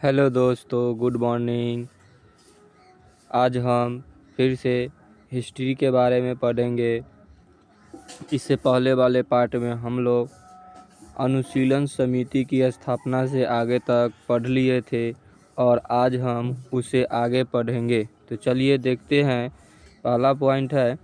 Hello दोस्तों, good morning. आज हम फिर से हिस्ट्री के बारे में पढ़ेंगे। इससे पहले वाले पार्ट में हम लोग अनुशीलन समिति की स्थापना से आगे तक पढ़ लिए थे और आज हम उसे आगे पढ़ेंगे। तो चलिए देखते हैं। पहला पॉइंट है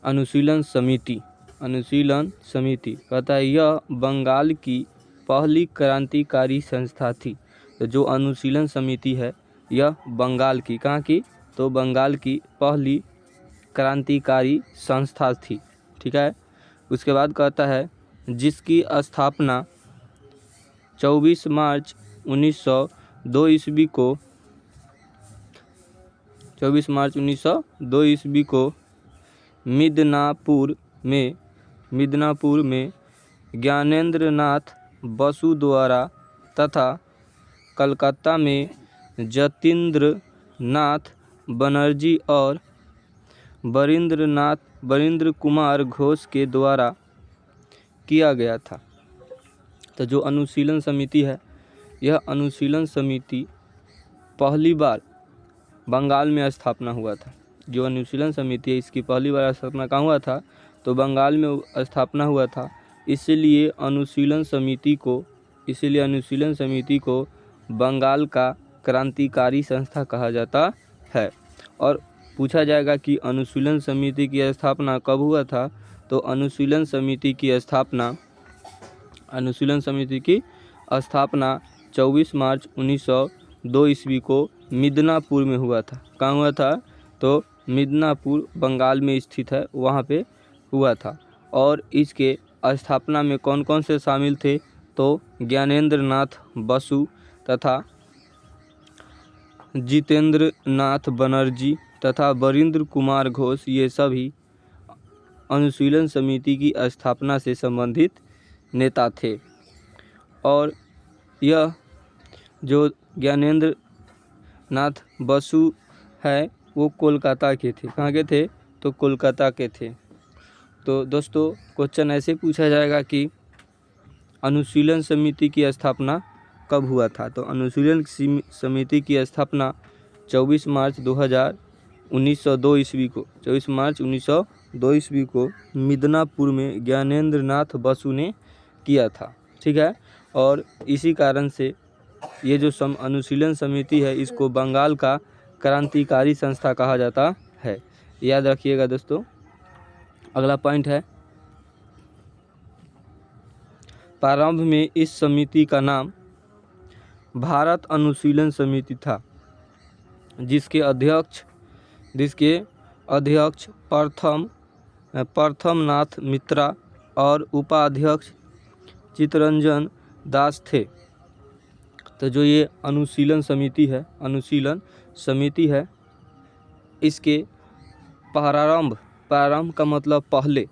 अनुशीलन समिति। अनुशीलन समिति कहता है यह बंगाल की पहली क्रांतिकारी संस्था थी। तो जो अनुशीलन समिति है यह बंगाल की, कहाँ की? तो बंगाल की पहली क्रांतिकारी संस्था थी। ठीक है। उसके बाद कहता है जिसकी स्थापना 24 मार्च 1902 ईस्वी को 24 मार्च 1902 ईस्वी को मिदनापुर में ज्ञानेंद्र नाथ बसु द्वारा तथा कलकत्ता में जतीन्द्र नाथ बनर्जी और बरिंद्र कुमार घोष के द्वारा किया गया था। तो जो अनुशीलन समिति है यह अनुशीलन समिति पहली बार बंगाल में स्थापना हुआ था। जो अनुशीलन समिति है इसकी पहली बार स्थापना कहाँ हुआ था? तो बंगाल में स्थापना हुआ था। इसलिए अनुशीलन समिति को बंगाल का क्रांतिकारी संस्था कहा जाता है। और पूछा जाएगा कि अनुशीलन समिति की स्थापना कब हुआ था? तो अनुशीलन समिति की स्थापना 24 मार्च 1902 ईस्वी को मिदनापुर में हुआ था। कहाँ हुआ था? तो मिदनापुर बंगाल में स्थित है, वहाँ पे हुआ था। और इसके स्थापना में कौन कौन से शामिल थे? तो ज्ञानेंद्र नाथ बसु तथा जितेंद्र नाथ बनर्जी तथा बरिंद्र कुमार घोष, ये सभी अनुशीलन समिति की स्थापना से संबंधित नेता थे। और यह जो ज्ञानेंद्र नाथ बसु है वो कोलकाता के थे। कहाँ के थे? तो कोलकाता के थे। तो दोस्तों क्वेश्चन ऐसे पूछा जाएगा कि अनुशीलन समिति की स्थापना कब हुआ था? तो अनुशीलन समिति की स्थापना 24 मार्च 1902 ईस्वी को मिदनापुर में ज्ञानेंद्र नाथ बसु ने किया था। ठीक है। और इसी कारण से ये जो अनुशीलन समिति है इसको बंगाल का क्रांतिकारी संस्था कहा जाता है। याद रखिएगा दोस्तों। अगला पॉइंट है प्रारंभ में इस समिति का नाम भारत अनुशीलन समिति था, जिसके अध्यक्ष प्रथम नाथ मित्रा और उपाध्यक्ष चित्तरंजन दास थे। तो जो ये अनुशीलन समिति है इसके प्रारंभ का मतलब पहले।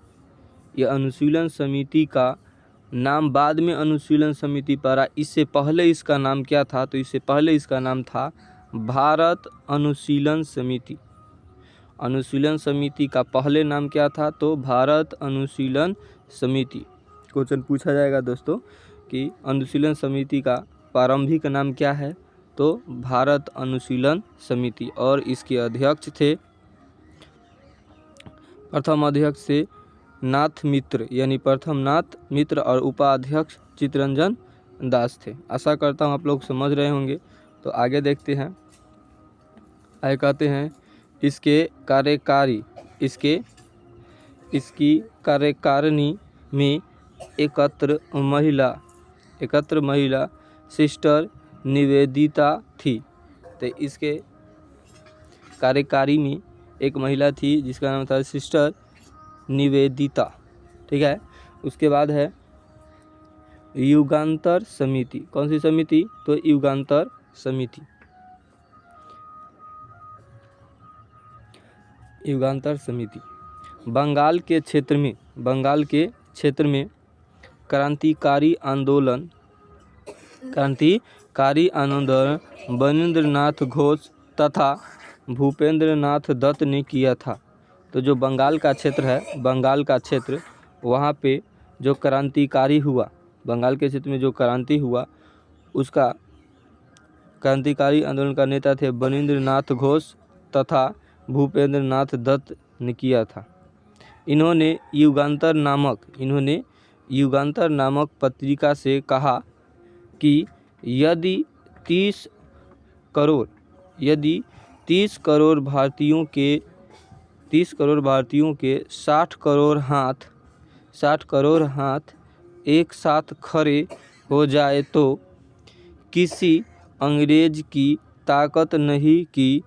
ये अनुशीलन समिति का नाम बाद में अनुशीलन समिति पड़ा। इससे पहले इसका नाम क्या था? तो इससे पहले इसका नाम था भारत अनुशीलन समिति। अनुशीलन समिति का पहले नाम क्या था? तो भारत अनुशीलन समिति। क्वेश्चन पूछा जाएगा दोस्तों कि अनुशीलन समिति का प्रारंभिक नाम क्या है? तो भारत अनुशीलन समिति। और इसके अध्यक्ष थे, प्रथम अध्यक्ष से नाथ मित्र यानी प्रथम नाथ मित्र और उपाध्यक्ष चित्तरंजन दास थे। आशा करता हूँ आप लोग समझ रहे होंगे। तो आगे देखते हैं। आगे कहते हैं इसकी कार्यकारिणी में एकत्र महिला सिस्टर निवेदिता थी। तो इसके कार्यकारी में एक महिला थी जिसका नाम था सिस्टर निवेदिता। ठीक है। उसके बाद है युगांतर समिति। कौन सी समिति? तो युगांतर समिति। बंगाल के क्षेत्र में क्रांतिकारी आंदोलन बरिंद्र नाथ घोष तथा भूपेंद्र नाथ दत्त ने किया था। तो जो बंगाल का क्षेत्र वहाँ पे जो क्रांतिकारी हुआ, बंगाल के क्षेत्र में जो क्रांति हुआ उसका क्रांतिकारी आंदोलन का नेता थे बनीन्द्र नाथ घोष तथा भूपेंद्र नाथ दत्त ने किया था। इन्होंने युगांतर नामक पत्रिका से कहा कि यदि 30 करोड़ भारतीयों के 60 करोड़ हाथ एक साथ खड़े हो जाए तो किसी अंग्रेज की ताकत नहीं कि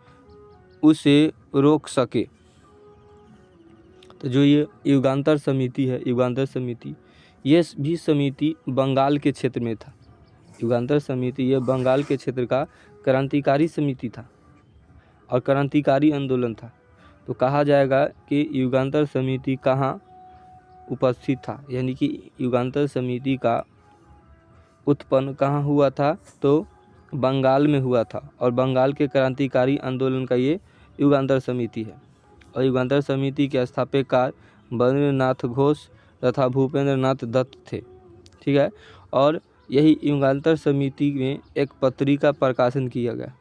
उसे रोक सके। तो जो ये युगांतर समिति है, ये भी समिति बंगाल के क्षेत्र में था। युगांतर समिति ये बंगाल के क्षेत्र का क्रांतिकारी समिति था और क्रांतिकारी आंदोलन था। तो कहा जाएगा कि युगांतर समिति कहाँ उपस्थित था, यानी कि युगांतर समिति का उत्पन्न कहाँ हुआ था, तो बंगाल में हुआ था और बंगाल के क्रांतिकारी आंदोलन का ये युगांतर समिति है। और युगांतर समिति के स्थापककार बनीन्द्र नाथ घोष तथा भूपेंद्र नाथ दत्त थे। ठीक है, और यही युगांतर समिति में एक पत्रिका प्रकाशन किया गया,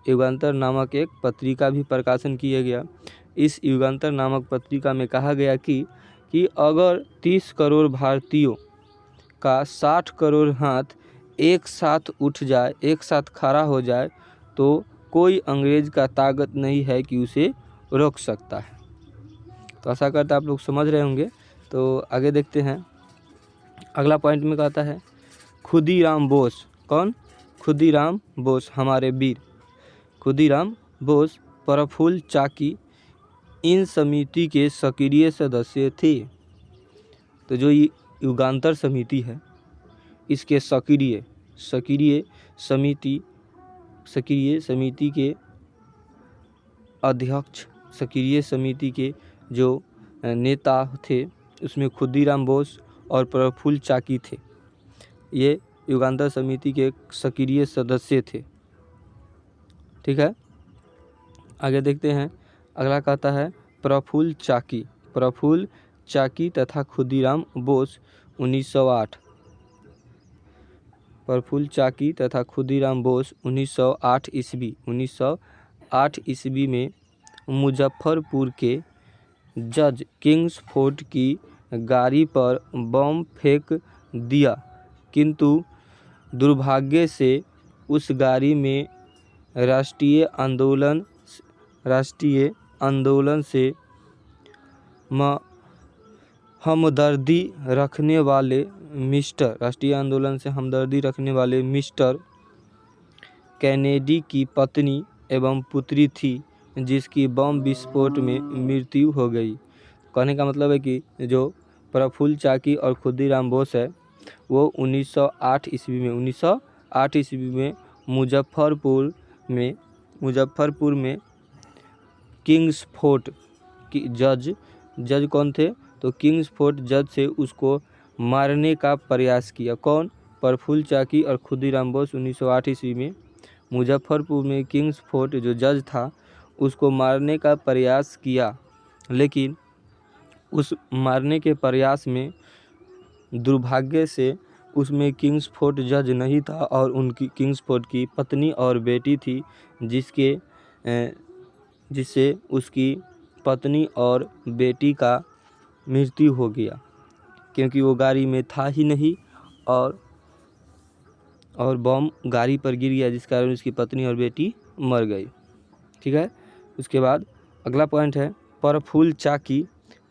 युगांतर नामक एक पत्रिका भी प्रकाशन किया गया। इस युगांतर नामक पत्रिका में कहा गया कि अगर 30 करोड़ भारतीयों का 60 करोड़ हाथ एक साथ उठ जाए, एक साथ खड़ा हो जाए, तो कोई अंग्रेज का ताकत नहीं है कि उसे रोक सकता है। तो आशा करता आप लोग समझ रहे होंगे। तो आगे देखते हैं। अगला पॉइंट में कहता है खुदीराम बोस। कौन? खुदीराम बोस, हमारे वीर खुदीराम बोस प्रफुल्ल चाकी इन समिति के सक्रिय सदस्य थे। तो जो ये युगांतर समिति है, इसके सक्रिय समिति के अध्यक्ष, सक्रिय समिति के जो नेता थे, उसमें खुदीराम बोस और प्रफुल्ल चाकी थे। ये युगांतर समिति के सक्रिय सदस्य थे। ठीक है, आगे देखते हैं। अगला कहता है प्रफुल्ल चाकी तथा खुदीराम बोस 1908। प्रफुल्ल चाकी तथा खुदीराम बोस 1908 ईस्वी में मुजफ्फरपुर के जज किंग्सफोर्ड की गाड़ी पर बम फेंक दिया, किंतु दुर्भाग्य से उस गाड़ी में राष्ट्रीय आंदोलन से हमदर्दी रखने वाले मिस्टर कैनेडी की पत्नी एवं पुत्री थी, जिसकी बम विस्फोट में मृत्यु हो गई। कहने का मतलब है कि जो प्रफुल्ल चाकी और खुदीराम बोस है, वो 1908 ईस्वी में मुजफ्फरपुर में किंग्सफोर्ड की जज कौन थे, तो किंग्सफोर्ड जज से उसको मारने का प्रयास किया। कौन? प्रफुल्ल चाकी और खुदीराम बोस 1908 ईस्वी में मुजफ्फरपुर में किंग्सफोर्ड जो जज था, उसको मारने का प्रयास किया, लेकिन उस मारने के प्रयास में दुर्भाग्य से उसमें किंग्सफोर्ड जज नहीं था और उनकी किंग्सफोर्ड की पत्नी और बेटी थी, जिससे उसकी पत्नी और बेटी का मृत्यु हो गया, क्योंकि वो गाड़ी में था ही नहीं और बम गाड़ी पर गिर गया, जिस कारण उसकी पत्नी और बेटी मर गई। ठीक है, उसके बाद अगला पॉइंट है प्रफुल्ल चाकी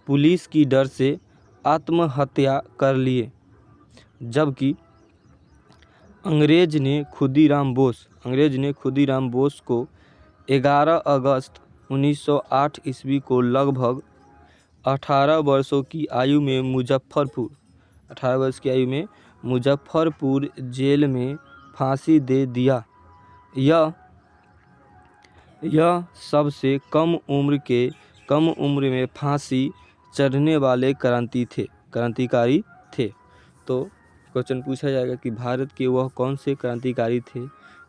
पुलिस की डर से आत्महत्या कर लिए, जबकि अंग्रेज ने खुदीराम बोस को 11 अगस्त 1908 ईस्वी को लगभग 18 वर्षों की आयु में मुजफ्फरपुर जेल में फांसी दे दिया। यह सबसे कम उम्र में फांसी चढ़ने वाले क्रांतिकारी थे। तो क्वेश्चन पूछा जाएगा कि भारत के वह कौन से क्रांतिकारी थे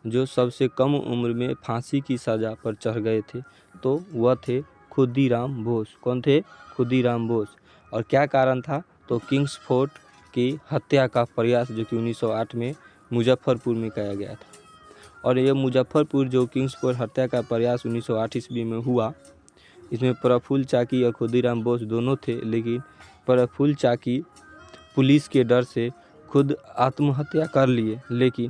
जो सबसे कम उम्र में फांसी की सज़ा पर चढ़ गए थे, तो वह थे खुदीराम बोस। कौन थे? खुदीराम बोस। और क्या कारण था? तो किंग्सफोर्ड की हत्या का प्रयास, जो कि 1908 में मुजफ्फरपुर में किया गया था। और ये मुजफ्फरपुर जो किंग्सफोर्ड हत्या का प्रयास 1908 ईस्वी में हुआ, इसमें प्रफुल्ल चाकी और खुदीराम बोस दोनों थे, लेकिन प्रफुल्ल चाकी पुलिस के डर से खुद आत्महत्या कर लिए, लेकिन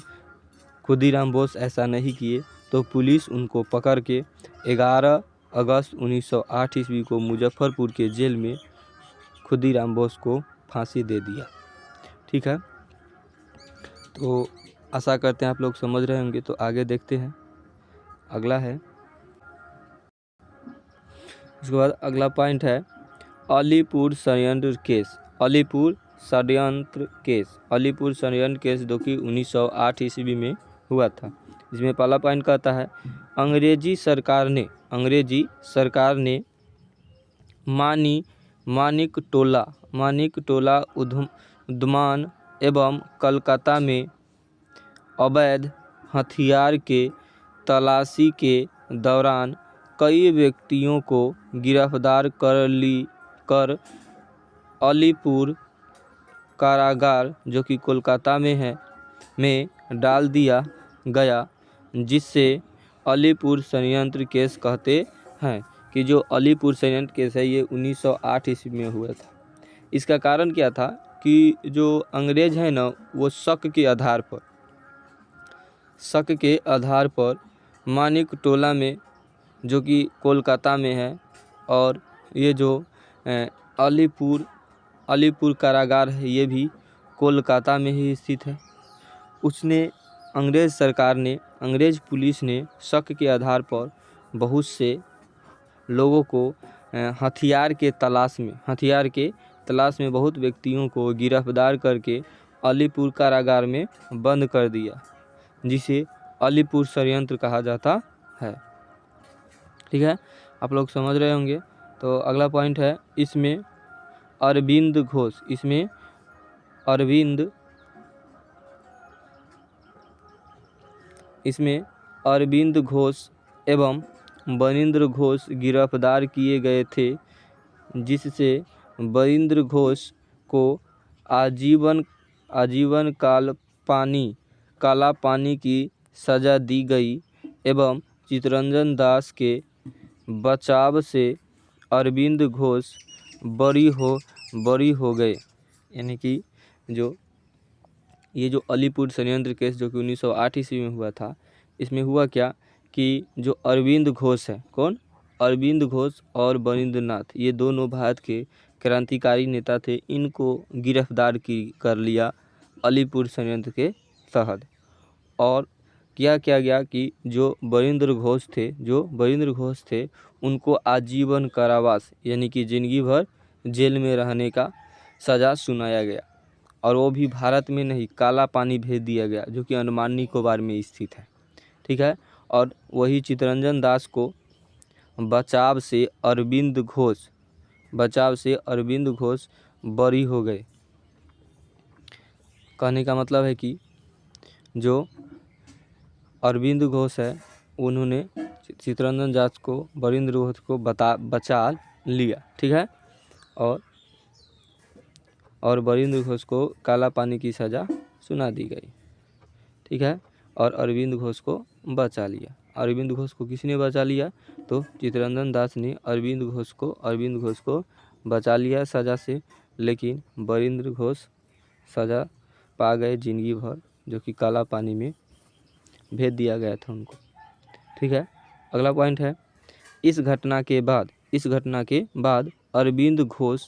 खुदीराम बोस ऐसा नहीं किए। तो पुलिस उनको पकड़ के 11 अगस्त 1908 ईस्वी को मुजफ्फरपुर के जेल में खुदीराम बोस को फांसी दे दिया। ठीक है, तो आशा करते हैं आप लोग समझ रहे होंगे। तो आगे देखते हैं, अगला है, उसके बाद अगला पॉइंट है अलीपुर षड्यंत्र केस। अलीपुर षड्यंत्र केस, अलीपुर षड्यंत्र केस जो कि 1908 ईस्वी में हुआ था। इसमें पहला पॉइंट कहता है अंग्रेजी सरकार ने मानिक टोला उद्यान एवं कलकत्ता में अवैध हथियार के तलाशी के दौरान कई व्यक्तियों को गिरफ्तार कर अलीपुर कारागार जो कि कोलकाता में है में डाल दिया गया, जिससे अलीपुर षड्यंत्र केस कहते हैं। कि जो अलीपुर षड्यंत्र केस है ये 1908 ईस्वी में हुआ था। इसका कारण क्या था कि जो अंग्रेज है ना, वो शक के आधार पर मानिक टोला में जो कि कोलकाता में है, और ये जो अलीपुर कारागार है ये भी कोलकाता में ही स्थित है। अंग्रेज पुलिस ने शक के आधार पर बहुत से लोगों को हथियार के तलाश में बहुत व्यक्तियों को गिरफ्तार करके अलीपुर कारागार में बंद कर दिया, जिसे अलीपुर षड्यंत्र कहा जाता है। ठीक है, आप लोग समझ रहे होंगे। तो अगला पॉइंट है इसमें अरविंद घोष एवं बरिंद्र घोष गिरफ्तार किए गए थे, जिससे बरिंद्र घोष को आजीवन काला पानी की सजा दी गई एवं चित्तरंजन दास के बचाव से अरविंद घोष बरी हो गए। यानी कि ये जो अलीपुर षड्यंत्र केस जो कि 1908 ईस्वी में हुआ था, इसमें हुआ क्या कि जो अरविंद घोष है, कौन? अरविंद घोष और बरिंद्रनाथ, ये दोनों भारत के क्रांतिकारी नेता थे। इनको गिरफ्तार कर लिया अलीपुर षड्यंत्र के तहत। और क्या गया कि जो बरिंद्र घोष थे उनको आजीवन कारावास यानी कि जिंदगी भर जेल में रहने का सज़ा सुनाया गया, और वो भी भारत में नहीं, काला पानी भेज दिया गया जो कि अंडमान निकोबार में स्थित है। ठीक है, और वही चित्तरंजन दास को बचाव से अरविंद घोष बरी हो गए। कहने का मतलब है कि जो अरविंद घोष है उन्होंने चित्तरंजन दास को, बरिंद्र घोष को बचा लिया। ठीक है, और बरिंद्र घोष को काला पानी की सज़ा सुना दी गई। ठीक है, और अरविंद घोष को बचा लिया। अरविंद घोष को किसने बचा लिया? तो चित्तरंजन दास ने अरविंद घोष को बचा लिया सज़ा से, लेकिन बरिंद्र घोष सज़ा पा गए जिंदगी भर, जो कि काला पानी में भेज दिया गया था उनको। ठीक है, अगला पॉइंट है इस घटना के बाद अरविंद घोष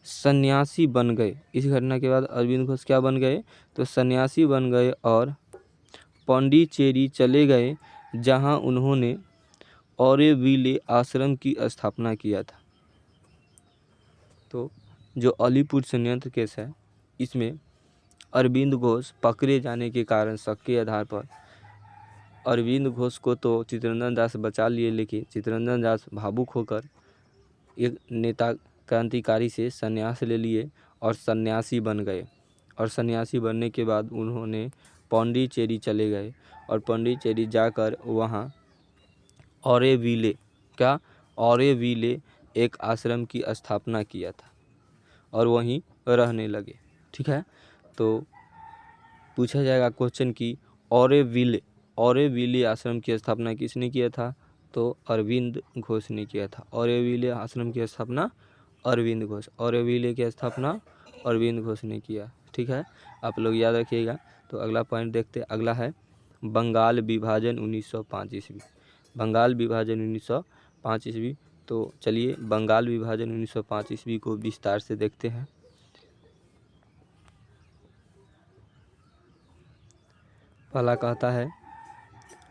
सन्यासी बन गए। इस घटना के बाद अरविंद घोष क्या बन गए? तो सन्यासी बन गए और पांडिचेरी चले गए, जहां उन्होंने ऑरोविले आश्रम की स्थापना किया था। तो जो अलीपुर षड्यंत्र केस है, इसमें अरविंद घोष पकड़े जाने के कारण शक के आधार पर अरविंद घोष को तो चित्तरंजन दास बचा लिए, लेकिन चित्तरंजन दास भावुक होकर एक नेता क्रांतिकारी से संन्यास ले लिए और सन्यासी बन गए। और सन्यासी बनने के बाद उन्होंने पांडिचेरी चले गए, और पांडिचेरी जाकर वहाँ ऑरोविले एक आश्रम की स्थापना किया था और वहीं रहने लगे। ठीक है, तो पूछा जाएगा क्वेश्चन कि ऑरोविले आश्रम की स्थापना किसने किया था? तो अरविंद घोष ने किया था। ऑरोविले आश्रम की स्थापना अरविंद घोष, ऑरोविले की स्थापना अरविंद घोष ने किया। ठीक है, आप लोग याद रखिएगा। तो अगला पॉइंट देखते हैं। अगला है बंगाल विभाजन 1905 ईस्वी। बंगाल विभाजन 1905 ईस्वी। तो चलिए बंगाल विभाजन 1905 ईस्वी को विस्तार से देखते हैं। पहला कहता है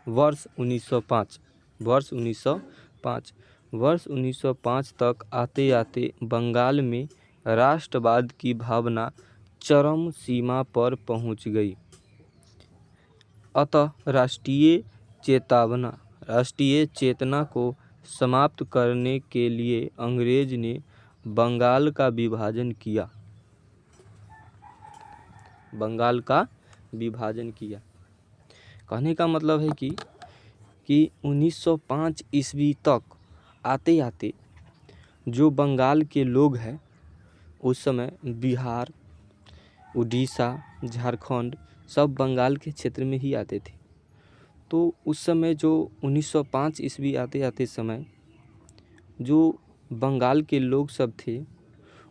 वर्ष 1905। वर्ष 1905 वर्ष 1905 तक आते आते बंगाल में राष्ट्रवाद की भावना चरम सीमा पर पहुंच गई। अतः राष्ट्रीय चेतना को समाप्त करने के लिए अंग्रेज ने बंगाल का विभाजन किया। बंगाल का विभाजन किया कहने का मतलब है कि 1905 ईस्वी तक आते आते जो बंगाल के लोग हैं, उस समय बिहार, उड़ीसा, झारखंड सब बंगाल के क्षेत्र में ही आते थे। तो उस समय जो 1905 ईस्वी आते आते समय जो बंगाल के लोग सब थे,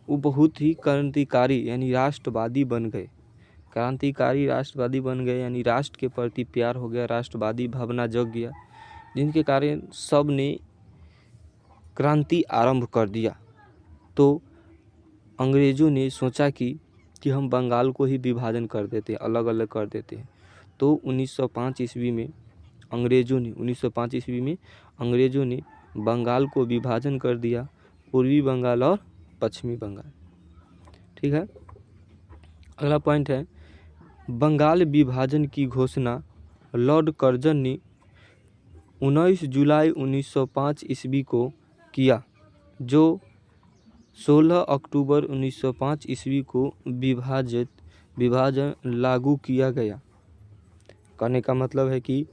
वो बहुत ही क्रांतिकारी यानी राष्ट्रवादी बन गए। क्रांतिकारी राष्ट्रवादी बन गए यानी राष्ट्र के प्रति प्यार हो गया, राष्ट्रवादी भावना जग गया, जिनके कारण सब ने क्रांति आरंभ कर दिया। तो अंग्रेज़ों ने सोचा कि हम बंगाल को ही विभाजन कर देते हैं, अलग अलग कर देते हैं। तो 1905 ईस्वी में अंग्रेज़ों ने बंगाल को विभाजन कर दिया, पूर्वी बंगाल और पश्चिमी बंगाल। ठीक है, अगला पॉइंट है बंगाल विभाजन की घोषणा लॉर्ड कर्जन ने 19 जुलाई 1905 ईस्वी को किया, जो 16 अक्टूबर 1905 ईस्वी को विभाजन लागू किया गया। कहने का मतलब है कि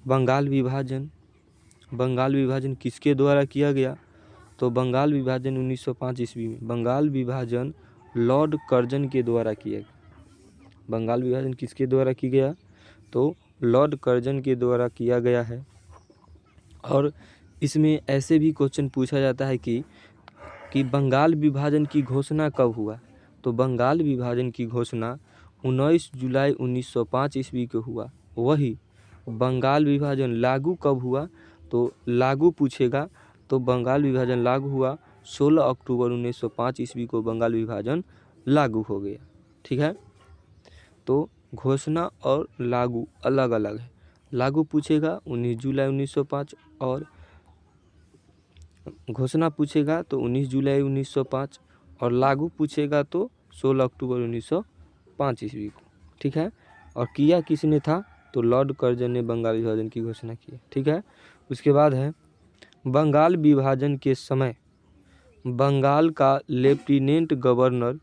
बंगाल विभाजन किसके द्वारा किया गया? तो बंगाल विभाजन 1905 ईस्वी में बंगाल विभाजन लॉर्ड कर्जन के द्वारा किया गया। बंगाल विभाजन किसके द्वारा किया गया? तो लॉर्ड कर्जन के द्वारा किया गया है। और इसमें ऐसे भी क्वेश्चन पूछा जाता है कि बंगाल विभाजन की घोषणा कब हुआ? तो बंगाल विभाजन की घोषणा 19 जुलाई 1905 ईस्वी को हुआ। वही बंगाल विभाजन लागू कब हुआ? तो लागू पूछेगा तो बंगाल विभाजन लागू हुआ 16 अक्टूबर 1905 ईस्वी को बंगाल विभाजन लागू हो गया। ठीक है, तो घोषणा और लागू अलग अलग है। लागू पूछेगा 19 जुलाई 1905 और घोषणा पूछेगा तो 19 जुलाई 1905 और लागू पूछेगा तो 16 अक्टूबर 1905 ईस्वी को। ठीक है, और किया किसने था? तो लॉर्ड कर्जन ने बंगाल विभाजन की घोषणा की। ठीक है, उसके बाद है बंगाल विभाजन के समय बंगाल का lieutenant governor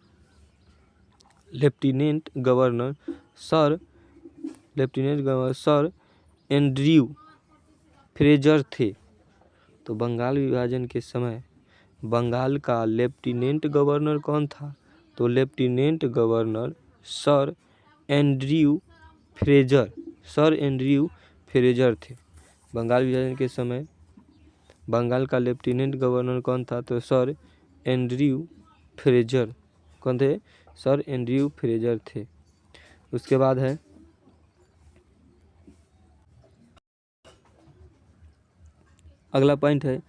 sir Andrew Fraser थे। तो बंगाल विभाजन के समय बंगाल का लेफ्टिनेंट गवर्नर कौन था? तो lieutenant governor sir Andrew Fraser थे। बंगाल विभाजन के समय बंगाल का लेफ्टिनेंट गवर्नर कौन था? तो सर एंड्रयू फ्रेजर। कौन थे? सर एंड्रयू फ्रेजर थे। उसके बाद है अगला पॉइंट है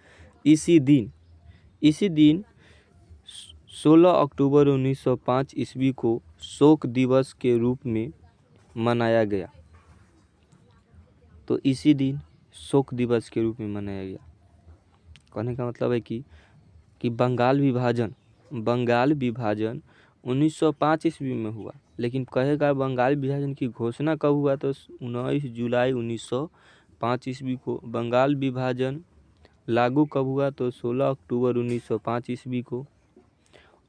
इसी दिन 16 अक्टूबर 1905 ईस्वी को शोक दिवस के रूप में मनाया गया। तो इसी दिन शोक दिवस के रूप में मनाया गया। कहने का मतलब है कि बंगाल विभाजन 1905 ईस्वी में हुआ, लेकिन कहेगा बंगाल विभाजन की घोषणा कब हुआ? तो 19 जुलाई 1905 ईस्वी को। बंगाल विभाजन लागू कब हुआ? तो 16 अक्टूबर 1905 ईस्वी को।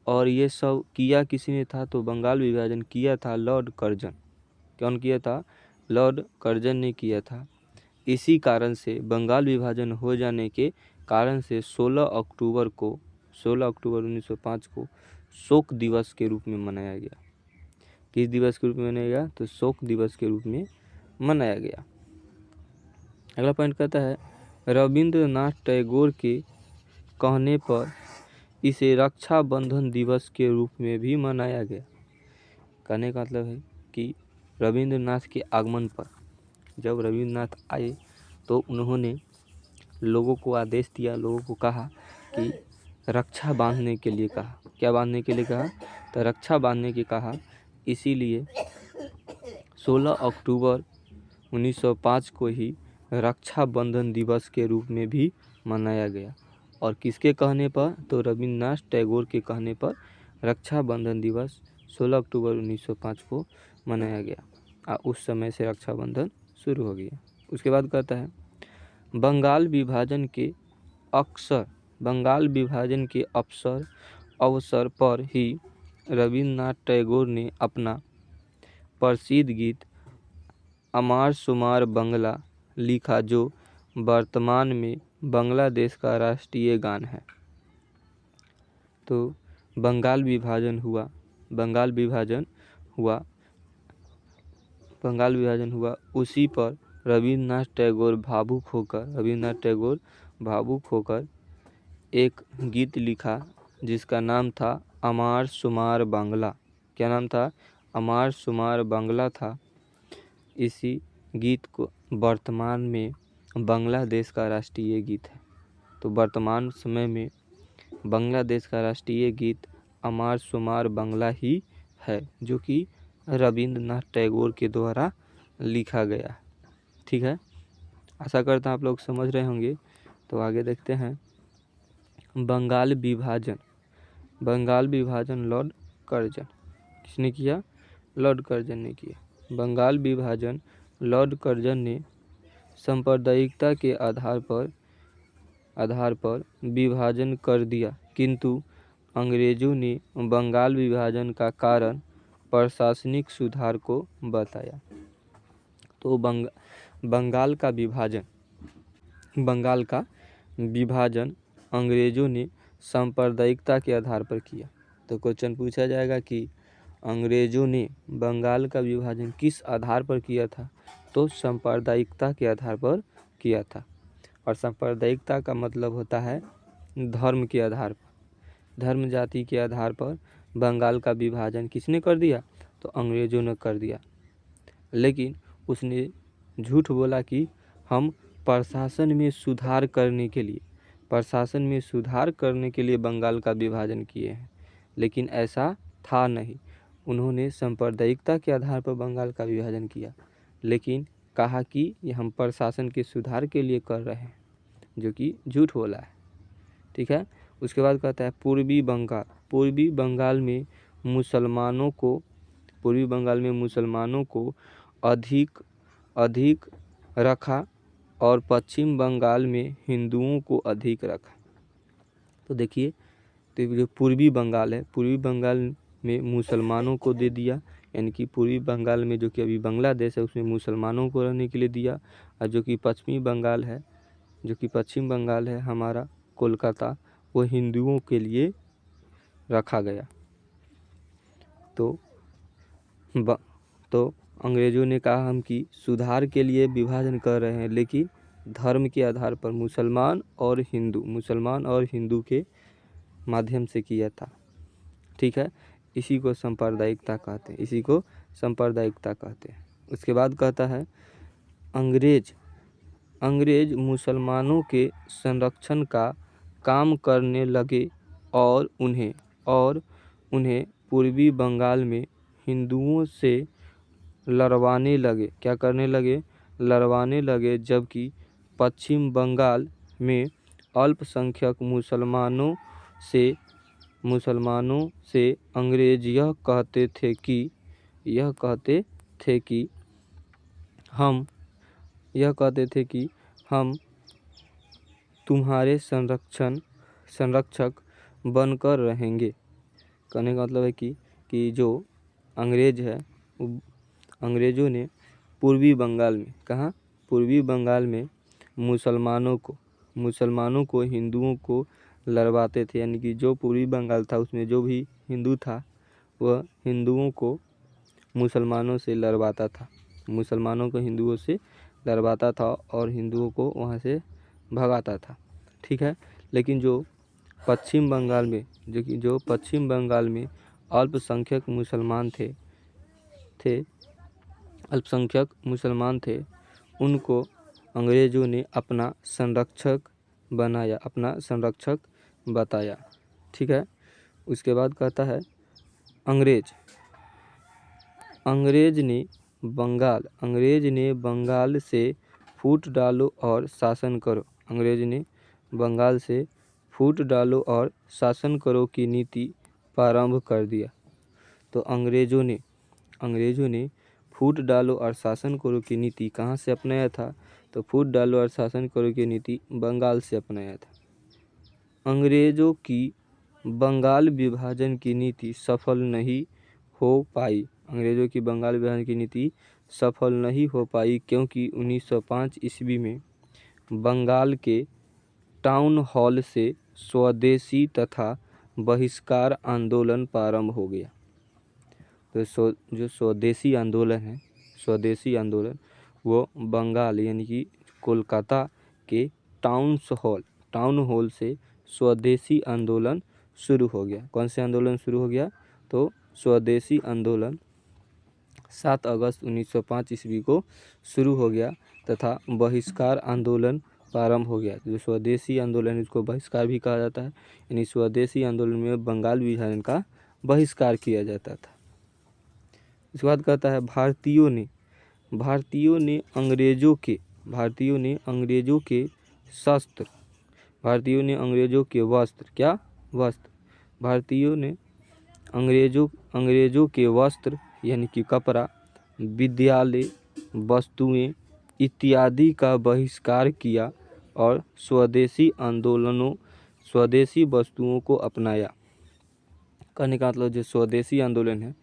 और ये सब किया किसने था? तो बंगाल विभाजन किया था लॉर्ड कर्जन। कौन किया था? लॉर्ड कर्जन ने किया था। इसी कारण से बंगाल विभाजन हो जाने के कारण से 16 अक्टूबर 1905 को शोक दिवस के रूप में मनाया गया। किस दिवस के रूप में मनाया गया? तो शोक दिवस के रूप में मनाया गया। अगला पॉइंट कहता है रविंद्रनाथ टैगोर के कहने पर इसे रक्षाबंधन दिवस के रूप में भी मनाया गया। कहने का मतलब है कि रविंद्रनाथ के आगमन पर जब रविंद्रनाथ आए तो उन्होंने लोगों को आदेश दिया, लोगों को कहा कि रक्षा बांधने के लिए कहा। क्या बांधने के लिए कहा? तो रक्षा बांधने के कहा। इसीलिए 16 अक्टूबर 1905 को ही रक्षाबंधन दिवस के रूप में भी मनाया गया। और किसके कहने पर? तो रविंद्रनाथ टैगोर के कहने पर रक्षाबंधन दिवस 16 अक्टूबर 1905 को मनाया गया और उस समय से रक्षाबंधन शुरू हो गया। उसके बाद कहता है बंगाल विभाजन के अवसर पर ही रविंद्रनाथ टैगोर ने अपना प्रसिद्ध गीत अमार सुमार बंगला लिखा, जो वर्तमान में बांग्लादेश का राष्ट्रीय गान है। तो बंगाल विभाजन हुआ उसी पर रविंद्रनाथ टैगोर भावुक होकर एक गीत लिखा जिसका नाम था अमार सुमार बांग्ला। क्या नाम था? अमार सुमार बांग्ला था। इसी गीत को वर्तमान में बांग्लादेश का राष्ट्रीय गीत है। तो वर्तमान समय में बांग्लादेश का राष्ट्रीय गीत अमार सुमार बांग्ला ही है, जो कि रविंद्रनाथ टैगोर के द्वारा लिखा गया। ठीक है, आशा करता हूँ आप लोग समझ रहे होंगे। तो आगे देखते हैं बंगाल विभाजन लॉर्ड कर्जन किसने किया? लॉर्ड कर्जन ने किया। बंगाल विभाजन लॉर्ड कर्जन ने सांप्रदायिकता के आधार पर विभाजन कर दिया, किंतु अंग्रेजों ने बंगाल विभाजन का कारण प्रशासनिक सुधार को बताया। तो बंगाल का विभाजन अंग्रेजों ने सांप्रदायिकता के आधार पर किया। तो क्वेश्चन पूछा जाएगा कि अंग्रेजों ने बंगाल का विभाजन किस आधार पर किया था? तो सांप्रदायिकता के आधार पर किया था। और सांप्रदायिकता का मतलब होता है धर्म के आधार पर, धर्म जाति के आधार पर बंगाल का विभाजन किसने कर दिया? तो अंग्रेजों ने कर दिया। लेकिन उसने झूठ बोला कि हम प्रशासन में सुधार करने के लिए बंगाल का विभाजन किए हैं, लेकिन ऐसा था नहीं। उन्होंने सांप्रदायिकता के आधार पर बंगाल का विभाजन किया, लेकिन कहा कि ये हम प्रशासन के सुधार के लिए कर रहे हैं, जो कि झूठ बोला है। ठीक है, उसके बाद कहता है पूर्वी बंगाल में मुसलमानों को अधिक रखा और पश्चिम बंगाल में हिंदुओं को अधिक रखा। तो देखिए, तो जो पूर्वी बंगाल में मुसलमानों को दे दिया, यानी कि पूर्वी बंगाल में जो कि अभी बांग्लादेश है उसमें मुसलमानों को रहने के लिए दिया, और जो कि पश्चिम बंगाल है हमारा कोलकाता, वो हिंदुओं के लिए रखा गया। तो अंग्रेजों ने कहा हम कि सुधार के लिए विभाजन कर रहे हैं, लेकिन धर्म के आधार पर मुसलमान और हिंदू के माध्यम से किया था। ठीक है, इसी को सांप्रदायिकता कहते हैं। उसके बाद कहता है अंग्रेज मुसलमानों के संरक्षण का काम करने लगे और उन्हें पूर्वी बंगाल में हिंदुओं से लड़वाने लगे। क्या करने लगे? लड़वाने लगे। जबकि पश्चिम बंगाल में अल्पसंख्यक मुसलमानों से अंग्रेज यह कहते थे कि हम तुम्हारे संरक्षक बनकर रहेंगे। कहने का मतलब है कि जो अंग्रेज है, अंग्रेजों ने पूर्वी बंगाल में मुसलमानों को हिंदुओं को लड़वाते थे। यानी कि जो पूर्वी बंगाल था उसमें जो भी हिंदू था वह हिंदुओं को मुसलमानों से लड़वाता था, मुसलमानों को हिंदुओं से डरवाता था और हिंदुओं को वहाँ से भगाता था। ठीक है, लेकिन जो पश्चिम बंगाल में अल्पसंख्यक मुसलमान थे, उनको अंग्रेज़ों ने अपना संरक्षक बताया। ठीक है, उसके बाद कहता है अंग्रेज ने बंगाल से फूट डालो और शासन करो। अंग्रेज ने बंगाल से फूट डालो और शासन करो की नीति प्रारंभ कर दिया। तो अंग्रेज़ों ने फूट डालो और शासन करो की नीति कहाँ से अपनाया था? तो फूट डालो और शासन करो की नीति बंगाल से अपनाया था। अंग्रेज़ों की बंगाल विभाजन की नीति सफल नहीं हो पाई। अंग्रेज़ों की बंगाल विभाजन की नीति सफल नहीं हो पाई क्योंकि 1905 ईस्वी में बंगाल के टाउन हॉल से स्वदेशी तथा बहिष्कार आंदोलन प्रारंभ हो गया। तो जो स्वदेशी आंदोलन वो बंगाल यानी कि कोलकाता के टाउन हॉल से स्वदेशी आंदोलन शुरू हो गया। कौन से आंदोलन शुरू हो गया? तो स्वदेशी आंदोलन 7 अगस्त 1905 ईस्वी को शुरू हो गया तथा बहिष्कार आंदोलन प्रारंभ हो गया। जो स्वदेशी आंदोलन इसको बहिष्कार भी कहा जाता है, यानी स्वदेशी आंदोलन में बंगाल विभाजन का बहिष्कार किया जाता था। इसके बाद कहता है भारतीयों ने अंग्रेज़ों के वस्त्र यानी कि कपड़ा, विद्यालय वस्तुएं इत्यादि का बहिष्कार किया और स्वदेशी वस्तुओं को अपनाया। कहने का मतलब जो स्वदेशी आंदोलन है,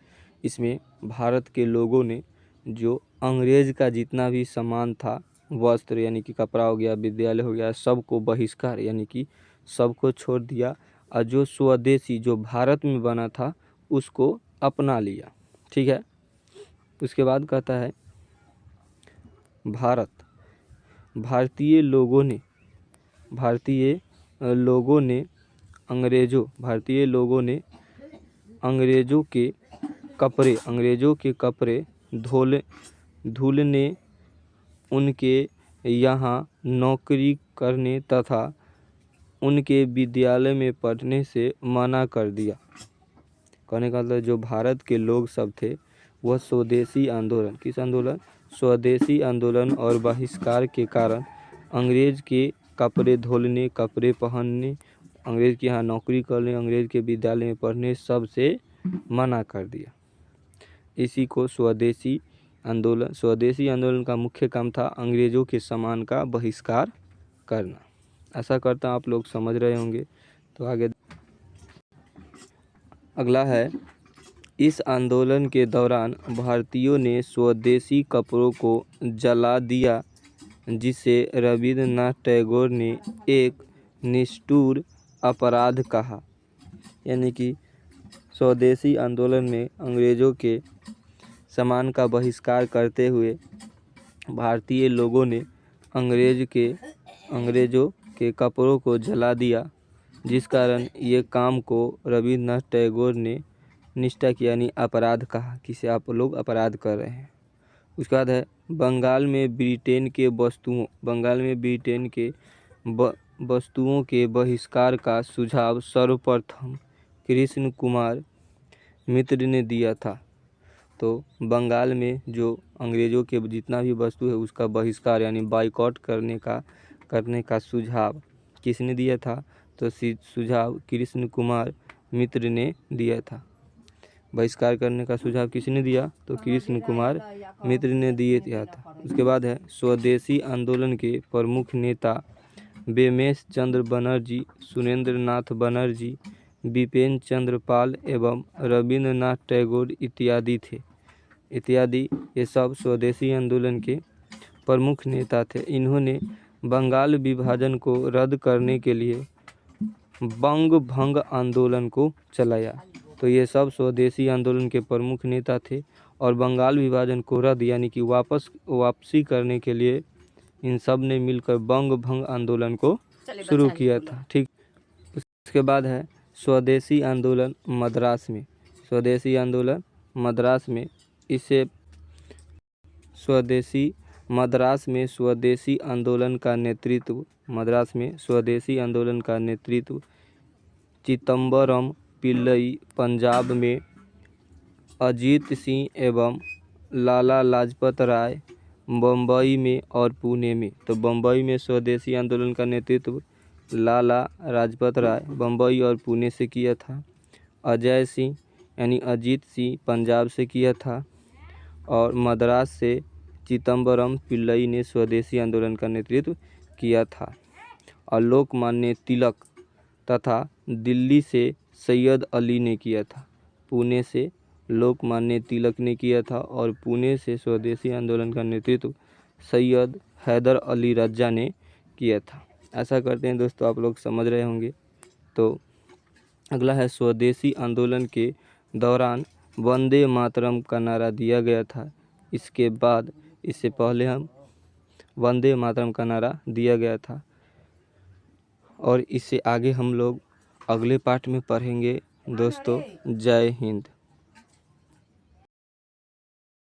इसमें भारत के लोगों ने जो अंग्रेज़ का जितना भी सामान था, वस्त्र यानी कि कपड़ा हो गया, विद्यालय हो गया, सबको बहिष्कार यानी कि सबको छोड़ दिया और जो स्वदेशी जो भारत में बना था उसको अपना लिया। ठीक है, उसके बाद कहता है भारतीय लोगों ने अंग्रेज़ों के कपड़े धुलने, उनके यहाँ नौकरी करने तथा उनके विद्यालय में पढ़ने से मना कर दिया। कहने का मतलब जो भारत के लोग सब थे वह स्वदेशी आंदोलन और बहिष्कार के कारण अंग्रेज़ के कपड़े धोने, कपड़े पहनने, अंग्रेज़ के यहाँ नौकरी करने, अंग्रेज़ के विद्यालय में पढ़ने सब से मना कर दिया। इसी को स्वदेशी आंदोलन का मुख्य काम था अंग्रेज़ों के सामान का बहिष्कार करना। ऐसा करता आप लोग समझ रहे होंगे। तो आगे अगला है, इस आंदोलन के दौरान भारतीयों ने स्वदेशी कपड़ों को जला दिया, जिसे रविंद्रनाथ टैगोर ने एक निष्ठुर अपराध कहा। यानी कि स्वदेशी आंदोलन में अंग्रेज़ों के सामान का बहिष्कार करते हुए भारतीय लोगों ने अंग्रेज़ों के कपड़ों को जला दिया, जिस कारण ये काम को रविंद्रनाथ टैगोर ने निष्ठा की यानी अपराध कहा, किसे आप लोग अपराध कर रहे हैं। उसके बाद है बंगाल में ब्रिटेन के वस्तुओं के बहिष्कार का सुझाव सर्वप्रथम कृष्ण कुमार मित्र ने दिया था। तो बंगाल में जो अंग्रेज़ों के जितना भी वस्तु है उसका बहिष्कार यानी बाइकआउट करने का सुझाव किसने दिया था? तो सुझाव कृष्ण कुमार मित्र ने दिया था। बहिष्कार करने का सुझाव किसने दिया? तो कृष्ण कुमार मित्र ने दिया था। उसके बाद है स्वदेशी आंदोलन के प्रमुख नेता बेमेश चंद्र बनर्जी, सुरेंद्र नाथ बनर्जी, बिपिन चंद्र पाल एवं रविंद्रनाथ टैगोर इत्यादि ये सब स्वदेशी आंदोलन के प्रमुख नेता थे। इन्होंने बंगाल विभाजन को रद्द करने के लिए बंग भंग आंदोलन को चलाया। तो ये सब स्वदेशी आंदोलन के प्रमुख नेता थे और बंगाल विभाजन को रद्द यानी कि वापसी करने के लिए इन सब ने मिलकर बंग भंग आंदोलन को शुरू किया था। ठीक, उसके बाद है स्वदेशी आंदोलन मद्रास में। स्वदेशी आंदोलन मद्रास में इसे स्वदेशी मद्रास में स्वदेशी आंदोलन का नेतृत्व मद्रास में स्वदेशी आंदोलन का नेतृत्व चिदंबरम पिल्लई, पंजाब में अजीत सिंह एवं लाला लाजपत राय, बम्बई में और पुणे में। तो बम्बई में स्वदेशी आंदोलन का नेतृत्व लाला लाजपत राय बम्बई और पुणे से किया था। अजय सिंह यानी अजीत सिंह पंजाब से किया था और मद्रास से चिदंबरम पिल्लई ने स्वदेशी आंदोलन का नेतृत्व किया था। और लोकमान्य तिलक तथा दिल्ली से सैयद अली ने किया था। पुणे से लोकमान्य तिलक ने किया था और पुणे से स्वदेशी आंदोलन का नेतृत्व सैयद हैदर अली रज्जा ने किया था। ऐसा करते हैं दोस्तों, आप लोग समझ रहे होंगे। तो अगला है स्वदेशी आंदोलन के दौरान वंदे मातरम का नारा दिया गया था। इसके बाद इससे पहले हम वंदे मातरम का नारा दिया गया था और इससे आगे हम लोग अगले पार्ट में पढ़ेंगे दोस्तों। जय हिंद।